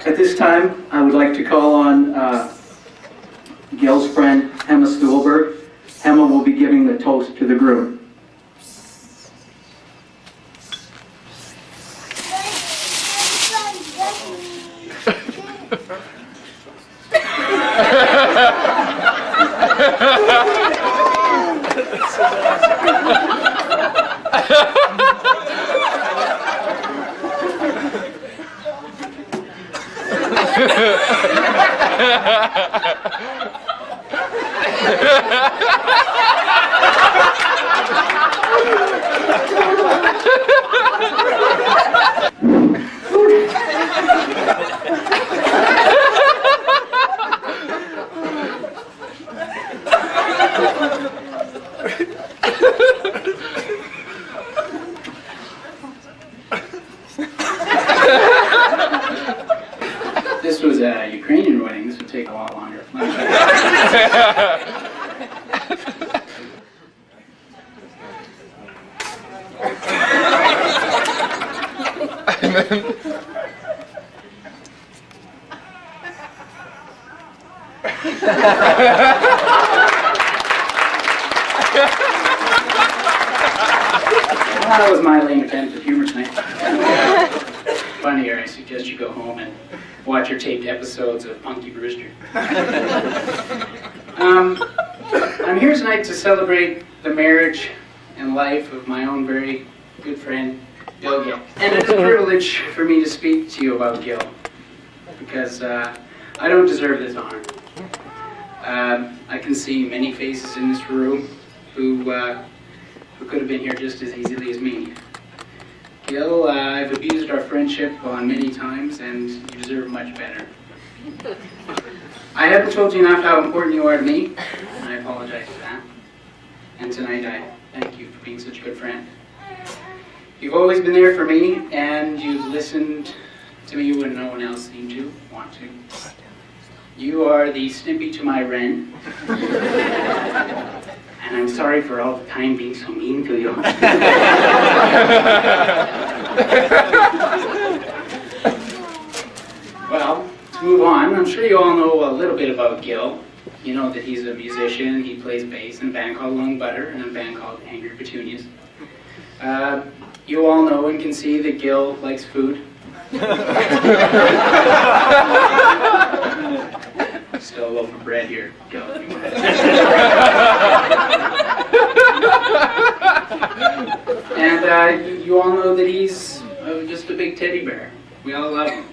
At this time, I would like to call on Gil's friend, Hema Stuhlberg. Hema will be giving the toast to the groom. This was a Ukrainian wedding. This would take a lot longer. That was my lame attempt at humor tonight. Funnier, I suggest you go home and watch your taped episodes of Punky Brewster. I'm here tonight to celebrate the marriage and life of my own very good friend, Gil. And it's a privilege for me to speak to you about Gil, because I don't deserve this honor. I can see many faces in this room who could have been here just as easily as me. Gil, I've abused our friendship on many times, and you deserve much better. I haven't told you enough how important you are to me, and I apologize for that. And tonight I thank you for being such a good friend. You've always been there for me, and you've listened to me when no one else seemed to want to. You are the Snippy to my Ren. And I'm sorry for all the time being so mean to you. Well, to move on, I'm sure you all know a little bit about Gil. You know that he's a musician. He plays bass in a band called Lung Butter and a band called Angry Petunias. You all know and can see that Gil likes food. Still a loaf of bread here, Gil. And you all know that he's just a big teddy bear. We all love him.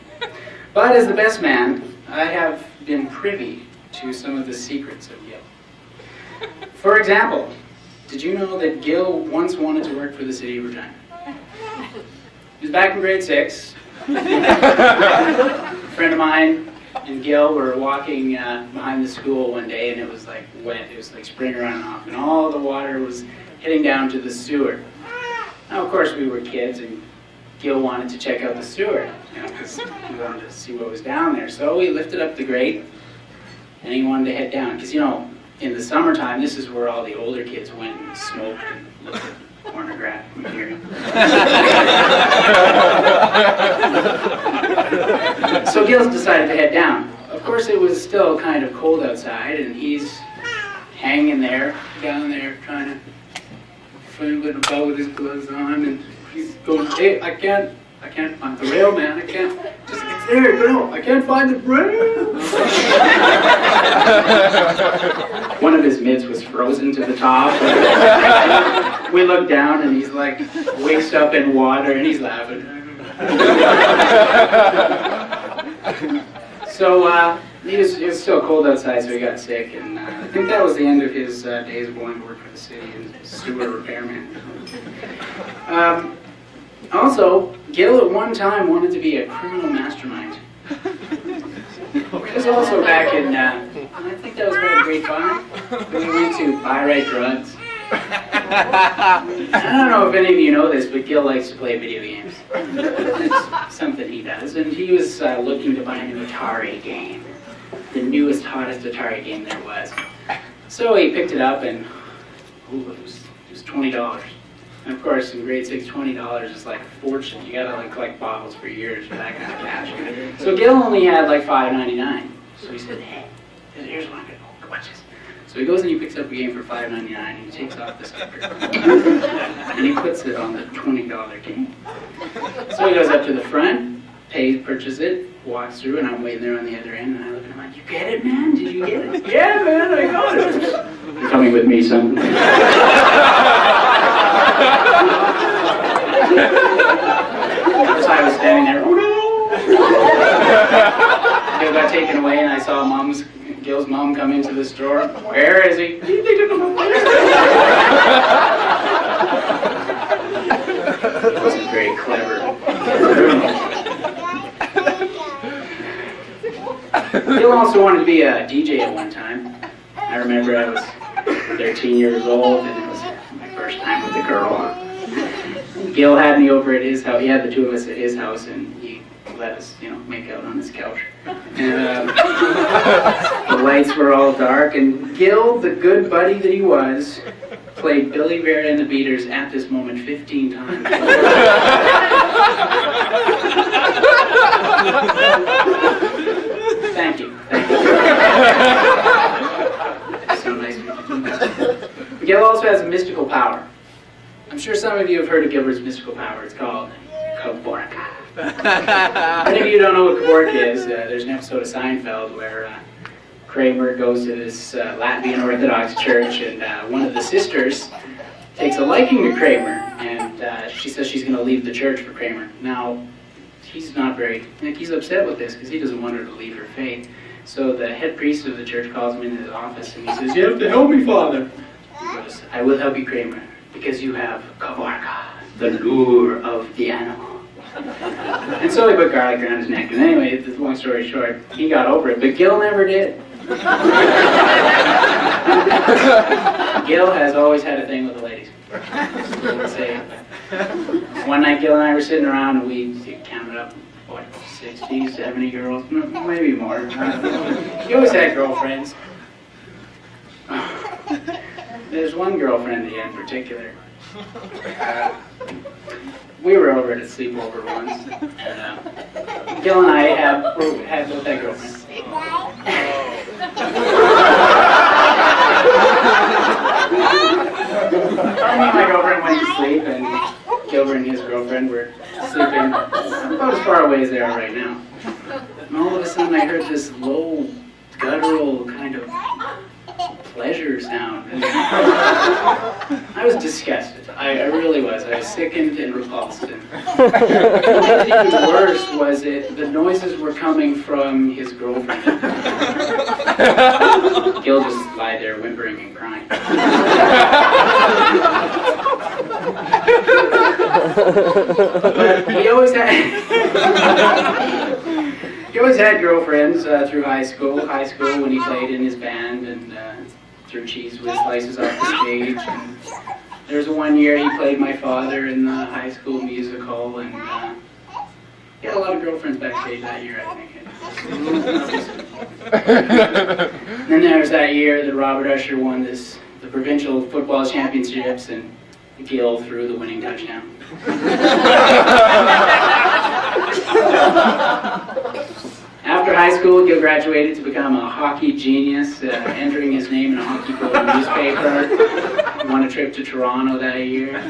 But as the best man, I have been privy to some of the secrets of Gil. For example, did you know that Gil once wanted to work for the city of Regina? He was back in grade 6. A friend of mine and Gil were walking behind the school one day, and it was like wet. It was like spring running off, and all the water was hitting down to the sewer. Now, of course, we were kids, and Gil wanted to check out the sewer, because he wanted to see what was down there. So he lifted up the grate, and he wanted to head down, because, in the summertime, this is where all the older kids went and smoked and looked at pornographic material. So Gil decided to head down. Of course, it was still kind of cold outside, and he's hanging there, down there, trying to find a ball with his gloves on, and he's going, hey, I can't find the rail, man, I can't, just, it's there, no, I can't find the rail. One of his mitts was frozen to the top. We look down, and he's like, wakes up in water, and he's laughing. So it was still cold outside, so he got sick, and I think that was the end of his days of going to work for the city as sewer repairman. Also, Gil at one time wanted to be a criminal mastermind. It was also back in, I think that was about grade 5, when we went to buy right drugs. I don't know if any of you know this, but Gil likes to play video games. It's something he does, and he was looking to buy a new Atari game, the newest, hottest Atari game there was. So he picked it up, and it was $20. And of course, in grade 6, $20 is like a fortune. You gotta like collect bottles for years for that kind of cash. So Gil only had like $5.99. So he said, hey, here's one. Watch this. So he goes and he picks up a game for $5.99 and he takes off the sucker. And he puts it on the $20 game. So he goes up to the front, purchases it, walks through, and I'm waiting there on the other end, and I look at him like, you get it, man? Did you get it? Yeah, man, I got it. You're coming with me, son. So I was standing there, oh no! Gil got taken away, and I saw Gil's mom come into the store. Where is he? They took him away. It wasn't very clever. Gil also wanted to be a DJ at one time. I remember I was 13 years old, and it was my first time with a girl. Gil had me over at his house. He had the two of us at his house, and he let us, make out on his couch. And the lights were all dark, and Gil, the good buddy that he was, played Billy Bear and the Beaters at this moment 15 times. Thank you. So nice of you. Gil also has a mystical power. I'm sure some of you have heard of Gilbert's mystical power. It's called Kavorka. Many of you don't know what Kavorka is. There's an episode of Seinfeld where Kramer goes to this Latvian Orthodox church, and one of the sisters takes a liking to Kramer, and she says she's going to leave the church for Kramer. Now, he's not he's upset with this because he doesn't want her to leave her faith. So the head priest of the church calls him into his office, and he says, you have to help me, Father. He goes, I will help you, Kramer, because you have Kavorka, the lure of the animal. And so he put garlic around his neck. And anyway, long story short, he got over it, but Gil never did. Gil has always had a thing with the ladies. One night Gil and I were sitting around and we counted up, 60, 70 girls, maybe more. He always had girlfriends. There's one girlfriend that he had in particular. We were over at a sleepover once, and Gil and I had both that girlfriend. Me and my girlfriend went to sleep, and Gilbert and his girlfriend were sleeping about as far away as they are right now. And all of a sudden I heard this low, guttural kind of pleasure sound. And I was disgusted. I really was. I was sickened and repulsed. And what made it even worse was the noises were coming from his girlfriend. Gil just lie there whimpering and crying. But he always had girlfriends through high school. High school when he played in his band and threw cheese whiz slices off the stage. And there was one year he played my father in the high school musical, and he had a lot of girlfriends backstage that year, I think. And then there was that year that Robert Usher won the provincial football championships, and Gil threw the winning touchdown. After high school, Gil graduated to become a hockey genius, entering his name in a hockey gold newspaper. He won a trip to Toronto that year.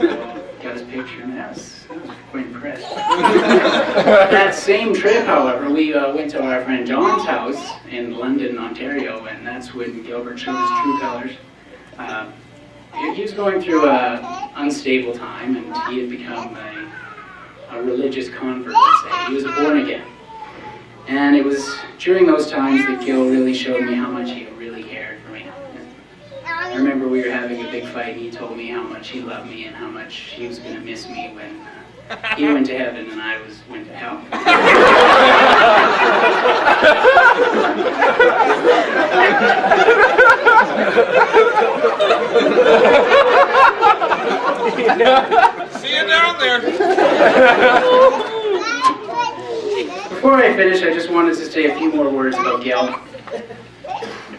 Got his picture, and I was quite impressed. That same trip, however, we went to our friend John's house in London, Ontario, and that's when Gilbert showed his true colors. He was going through an unstable time, and he had become a religious convert, let's say. He was born again. And it was during those times that Gil really showed me how much he really cared for me. I remember we were having a big fight, and he told me how much he loved me and how much he was going to miss me when he went to heaven and I went to hell. See you down there. Before I finish, I just wanted to say a few more words about Gil.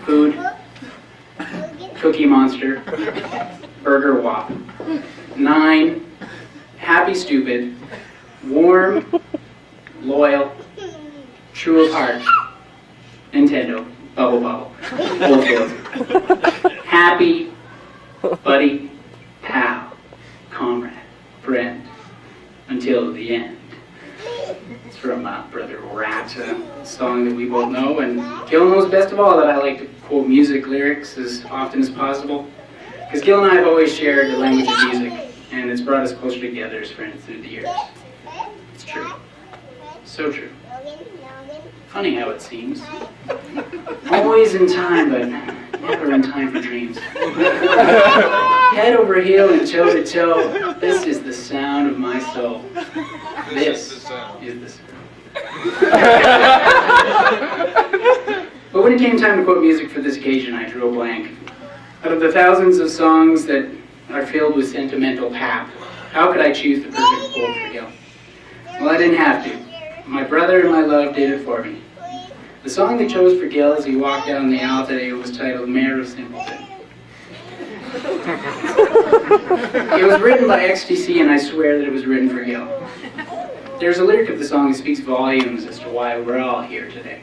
Food, Cookie Monster, Burger Whop. 9, happy stupid, warm, loyal, true of heart, Nintendo, bubble bubble, fulfilled. Happy, buddy, pal, comrade, friend, until the end. It's from Brother Rat, a song that we both know, and Gil knows best of all that I like to quote music lyrics as often as possible. Because Gil and I have always shared the language of music, and it's brought us closer together as friends through the years. It's true. So true. Funny how it seems. Always in time, but never in time for dreams. Head over heel and toe to toe, this is the sound of my soul. This is the sound. But when it came time to quote music for this occasion, I drew a blank. Out of the thousands of songs that are filled with sentimental pap, how could I choose the perfect quote for Gil? Well, I didn't have to. My brother and my love did it for me. The song they chose for Gil as he walked down the aisle today was titled Mayor of Simpleton. It was written by XTC, and I swear that it was written for Gil. There's a lyric of the song that speaks volumes as to why we're all here today.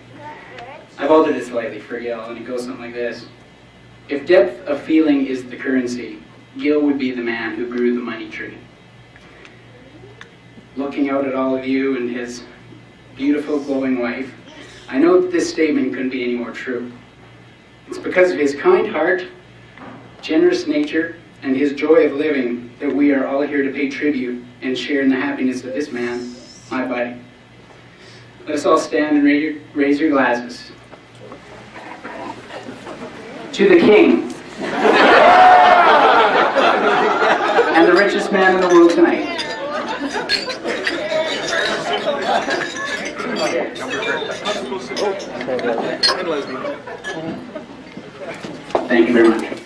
I've altered it slightly for Gil, and it goes something like this. If depth of feeling is the currency, Gil would be the man who grew the money tree. Looking out at all of you and his beautiful, glowing wife, I know that this statement couldn't be any more true. It's because of his kind heart, generous nature, and his joy of living that we are all here to pay tribute and share in the happiness of this man, my buddy. Let us all stand and raise your glasses. To the King, and the richest man in the world tonight. Thank you very much.